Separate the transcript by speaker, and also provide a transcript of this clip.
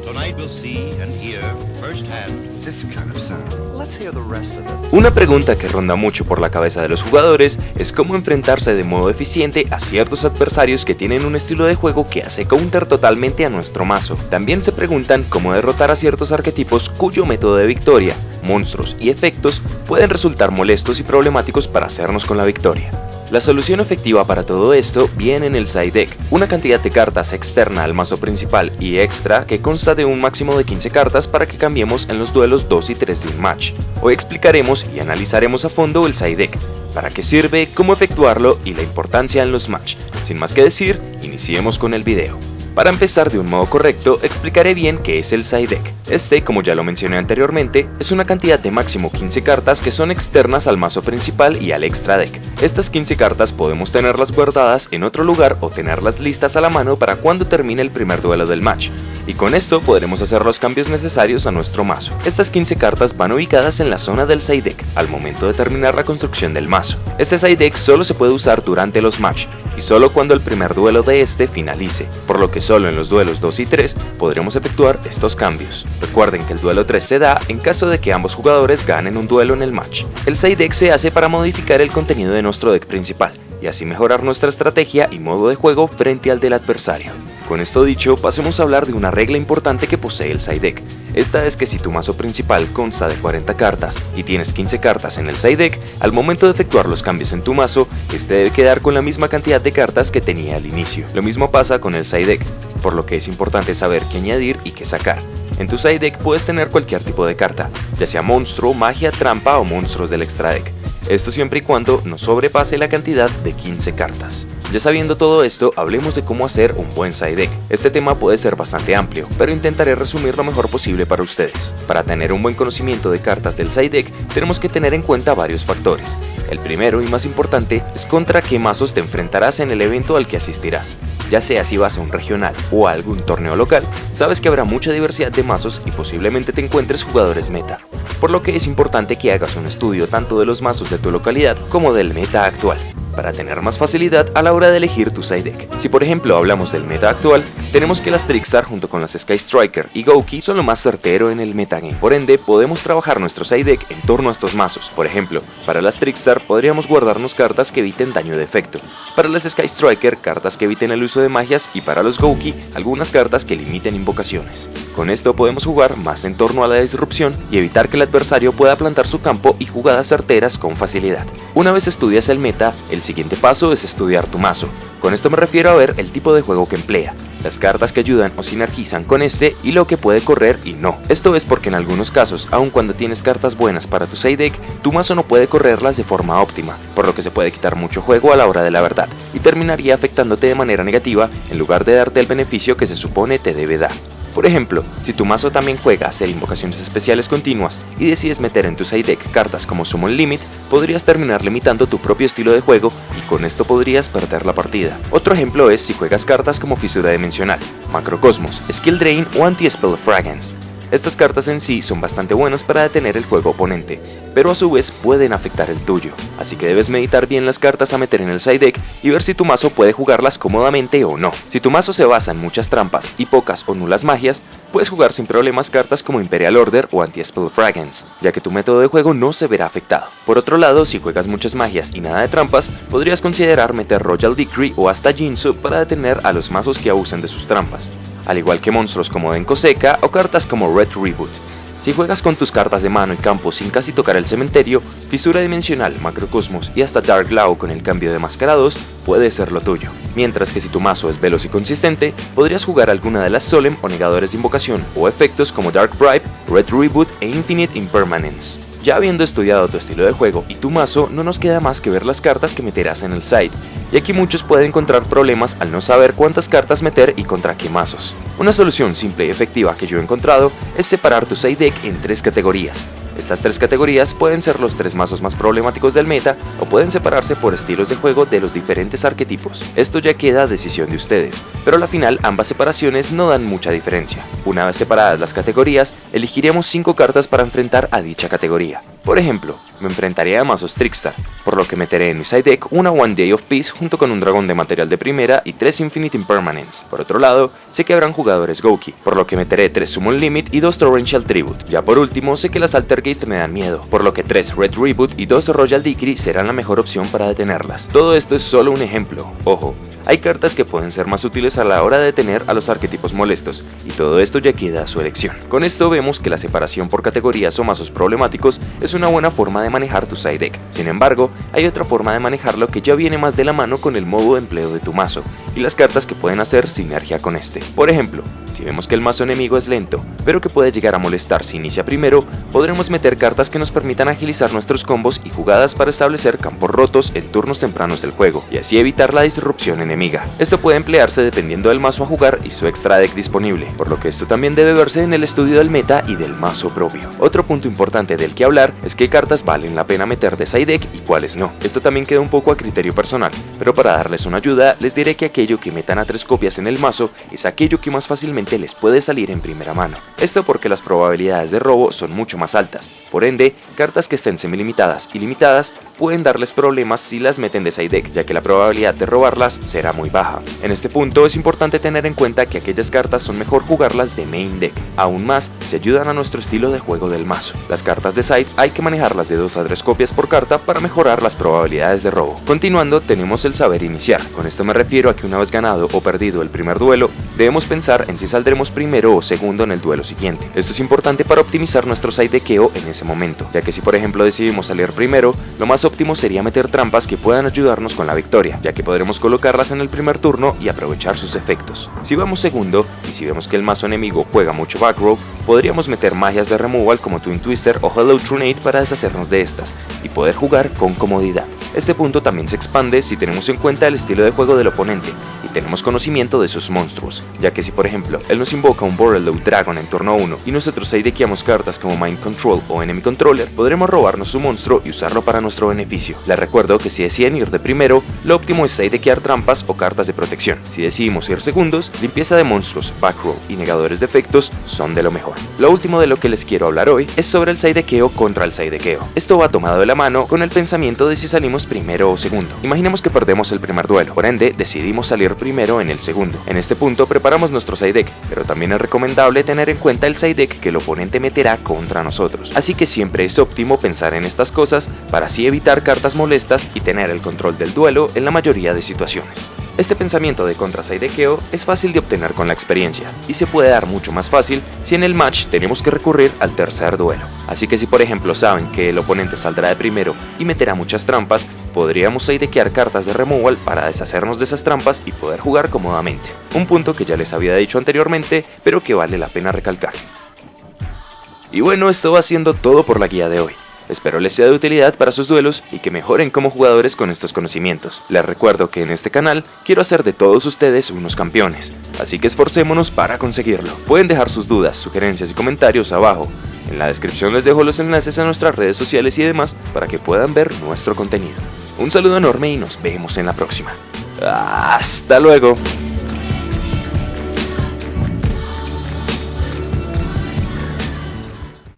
Speaker 1: Tonight we'll see and hear firsthand this kind of sound. Let's hear the rest of it.
Speaker 2: Una pregunta que ronda mucho por la cabeza de los jugadores es cómo enfrentarse de modo eficiente a ciertos adversarios que tienen un estilo de juego que hace counter totalmente a nuestro mazo. También se preguntan cómo derrotar a ciertos arquetipos cuyo método de victoria, monstruos y efectos pueden resultar molestos y problemáticos para hacernos con la victoria. La solución efectiva para todo esto viene en el side deck, una cantidad de cartas externa al mazo principal y extra que consta de un máximo de 15 cartas para que cambiemos en los duelos 2 y 3 de un match. Hoy explicaremos y analizaremos a fondo el side deck, para qué sirve, cómo efectuarlo y la importancia en los match. Sin más que decir, iniciemos con el video. Para empezar de un modo correcto, explicaré bien qué es el side deck. Este, como ya lo mencioné anteriormente, es una cantidad de máximo 15 cartas que son externas al mazo principal y al extra deck. Estas 15 cartas podemos tenerlas guardadas en otro lugar o tenerlas listas a la mano para cuando termine el primer duelo del match, y con esto podremos hacer los cambios necesarios a nuestro mazo. Estas 15 cartas van ubicadas en la zona del side deck al momento de terminar la construcción del mazo. Este side deck solo se puede usar durante los match, y solo cuando el primer duelo de este finalice, por lo que solo en los duelos 2 y 3 podremos efectuar estos cambios. Recuerden que el duelo 3 se da en caso de que ambos jugadores ganen un duelo en el match. El side deck se hace para modificar el contenido de nuestro deck principal, y así mejorar nuestra estrategia y modo de juego frente al del adversario. Con esto dicho, pasemos a hablar de una regla importante que posee el side deck. Esta es que si tu mazo principal consta de 40 cartas y tienes 15 cartas en el side deck, al momento de efectuar los cambios en tu mazo, este debe quedar con la misma cantidad de cartas que tenía al inicio. Lo mismo pasa con el side deck, por lo que es importante saber qué añadir y qué sacar. En tu side deck puedes tener cualquier tipo de carta, ya sea monstruo, magia, trampa o monstruos del extra deck. Esto siempre y cuando no sobrepase la cantidad de 15 cartas. Ya sabiendo todo esto, hablemos de cómo hacer un buen side deck. Este tema puede ser bastante amplio, pero intentaré resumir lo mejor posible para ustedes. Para tener un buen conocimiento de cartas del side deck, tenemos que tener en cuenta varios factores. El primero y más importante es contra qué mazos te enfrentarás en el evento al que asistirás. Ya sea si vas a un regional o a algún torneo local, sabes que habrá mucha diversidad de mazos y posiblemente te encuentres jugadores meta, por lo que es importante que hagas un estudio tanto de los mazos de tu localidad como del meta actual, para tener más facilidad a la hora de elegir tu side deck. Si por ejemplo hablamos del meta actual, tenemos que las Trickstar junto con las Sky Striker y Gouki son lo más certero en el metagame. Por ende, podemos trabajar nuestro side deck en torno a estos mazos. Por ejemplo, para las Trickstar podríamos guardarnos cartas que eviten daño de efecto, para las Sky Striker cartas que eviten el uso de magias y para los Gouki algunas cartas que limiten invocaciones. Con esto podemos jugar más en torno a la disrupción y evitar que el adversario pueda plantar su campo y jugadas certeras con facilidad. Una vez estudias el meta, el siguiente paso es estudiar tu mazo. Con esto me refiero a ver el tipo de juego que emplea, las cartas que ayudan o sinergizan con este y lo que puede correr y no. Esto es porque en algunos casos, aun cuando tienes cartas buenas para tu side deck, tu mazo no puede correrlas de forma óptima, por lo que se puede quitar mucho juego a la hora de la verdad y terminaría afectándote de manera negativa en lugar de darte el beneficio que se supone te debe dar. Por ejemplo, si tu mazo también juega a hacer invocaciones especiales continuas y decides meter en tu side deck cartas como Summon Limit, podrías terminar limitando tu propio estilo de juego y con esto podrías perder la partida. Otro ejemplo es si juegas cartas como Fisura Dimensional, Macrocosmos, Skill Drain o Anti-Spell Fragrance. Estas cartas en sí son bastante buenas para detener el juego oponente, pero a su vez pueden afectar el tuyo, así que debes meditar bien las cartas a meter en el side deck y ver si tu mazo puede jugarlas cómodamente o no. Si tu mazo se basa en muchas trampas y pocas o nulas magias, puedes jugar sin problemas cartas como Imperial Order o Anti-Spell Fragrance, ya que tu método de juego no se verá afectado. Por otro lado, si juegas muchas magias y nada de trampas, podrías considerar meter Royal Decree o hasta Jinzu para detener a los mazos que abusen de sus trampas, al igual que monstruos como Denko-Seka o cartas como Red Reboot. Si juegas con tus cartas de mano y campo sin casi tocar el cementerio, Fisura Dimensional, Macrocosmos y hasta Dark Law con el cambio de Máscara 2 puede ser lo tuyo. Mientras que si tu mazo es veloz y consistente, podrías jugar alguna de las Solemn o negadores de invocación o efectos como Dark Bribe, Red Reboot e Infinite Impermanence. Ya habiendo estudiado tu estilo de juego y tu mazo, no nos queda más que ver las cartas que meterás en el side, y aquí muchos pueden encontrar problemas al no saber cuántas cartas meter y contra qué mazos. Una solución simple y efectiva que yo he encontrado es separar tu side deck en 3 categorías. Estas 3 categorías pueden ser los 3 mazos más problemáticos del meta o pueden separarse por estilos de juego de los diferentes arquetipos. Esto ya queda a decisión de ustedes, pero al final ambas separaciones no dan mucha diferencia. Una vez separadas las categorías, elegiremos 5 cartas para enfrentar a dicha categoría. Por ejemplo, me enfrentaría a mazos Trickstar, por lo que meteré en mi side deck una One Day of Peace junto con un dragón de material de primera y 3 Infinite Impermanence. Por otro lado, sé que habrán jugadores Gouki, por lo que meteré 3 Summon Limit y 2 Torrential Tribute. Ya por último, sé que las Altergeist me dan miedo, por lo que 3 Red Reboot y 2 Royal Decree serán la mejor opción para detenerlas. Todo esto es solo un ejemplo, ojo. Hay cartas que pueden ser más útiles a la hora de detener a los arquetipos molestos, y todo esto ya queda a su elección. Con esto vemos que la separación por categorías o mazos problemáticos es una buena forma de manejar tu side deck. Sin embargo, hay otra forma de manejarlo que ya viene más de la mano con el modo de empleo de tu mazo, y las cartas que pueden hacer sinergia con este. Por ejemplo, si vemos que el mazo enemigo es lento, pero que puede llegar a molestar si inicia primero, podremos meter cartas que nos permitan agilizar nuestros combos y jugadas para establecer campos rotos en turnos tempranos del juego, y así evitar la disrupción enemiga. Esto puede emplearse dependiendo del mazo a jugar y su extra deck disponible, por lo que esto también debe verse en el estudio del meta y del mazo propio. Otro punto importante del que hablar es qué cartas valen la pena meter de side deck y cuáles no. Esto también queda un poco a criterio personal, pero para darles una ayuda les diré que aquello que metan a 3 copias en el mazo es aquello que más fácilmente les puede salir en primera mano. Esto porque las probabilidades de robo son mucho más altas, por ende, cartas que estén semilimitadas y limitadas pueden darles problemas si las meten de side deck, ya que la probabilidad de robarlas será muy baja. En este punto es importante tener en cuenta que aquellas cartas son mejor jugarlas de main deck, aún más si ayudan a nuestro estilo de juego del mazo. Las cartas de side hay que manejarlas de 2 a 3 copias por carta para mejorar las probabilidades de robo. Continuando, tenemos el saber iniciar. Con esto me refiero a que una vez ganado o perdido el primer duelo, debemos pensar en si saldremos primero o segundo en el duelo siguiente. Esto es importante para optimizar nuestro side deckeo en ese momento, ya que si por ejemplo decidimos salir primero, lo más óptimo sería meter trampas que puedan ayudarnos con la victoria, ya que podremos colocarlas en el primer turno y aprovechar sus efectos. Si vamos segundo, y si vemos que el mazo enemigo juega mucho back row, podríamos meter magias de removal como Twin Twister o Hello Trunade para deshacernos de estas, y poder jugar con comodidad. Este punto también se expande si tenemos en cuenta el estilo de juego del oponente, y tenemos conocimiento de sus monstruos, ya que si por ejemplo él nos invoca un Borreload Dragon en turno 1 y nosotros sidequeamos cartas como Mind Control o Enemy Controller, podremos robarnos su monstruo y usarlo para nuestro beneficio. Les recuerdo que si deciden ir de primero, lo óptimo es sidequear trampas o cartas de protección. Si decidimos ir segundos, limpieza de monstruos, back row y negadores de efectos son de lo mejor. Lo último de lo que les quiero hablar hoy es sobre el sidequeo contra el sidequeo. Esto va tomado de la mano con el pensamiento de si salimos primero o segundo. Imaginemos que perdemos el primer duelo, por ende decidimos salir primero en el segundo. En este punto preparamos nuestro side deck, pero también es recomendable tener en cuenta el side deck que el oponente meterá contra nosotros. Así que siempre es óptimo pensar en estas cosas para así evitar cartas molestas y tener el control del duelo en la mayoría de situaciones. Este pensamiento de contra sidequeo es fácil de obtener con la experiencia y se puede dar mucho más fácil si en el match tenemos que recurrir al tercer duelo. Así que si por ejemplo saben que el oponente saldrá de primero y meterá muchas trampas, podríamos sidequear cartas de removal para deshacernos de esas trampas y poder jugar cómodamente. Un punto que ya les había dicho anteriormente, pero que vale la pena recalcar. Y bueno, esto va siendo todo por la guía de hoy. Espero les sea de utilidad para sus duelos y que mejoren como jugadores con estos conocimientos. Les recuerdo que en este canal quiero hacer de todos ustedes unos campeones, así que esforcémonos para conseguirlo. Pueden dejar sus dudas, sugerencias y comentarios abajo. En la descripción les dejo los enlaces a nuestras redes sociales y demás para que puedan ver nuestro contenido. Un saludo enorme y nos vemos en la próxima. ¡Hasta luego!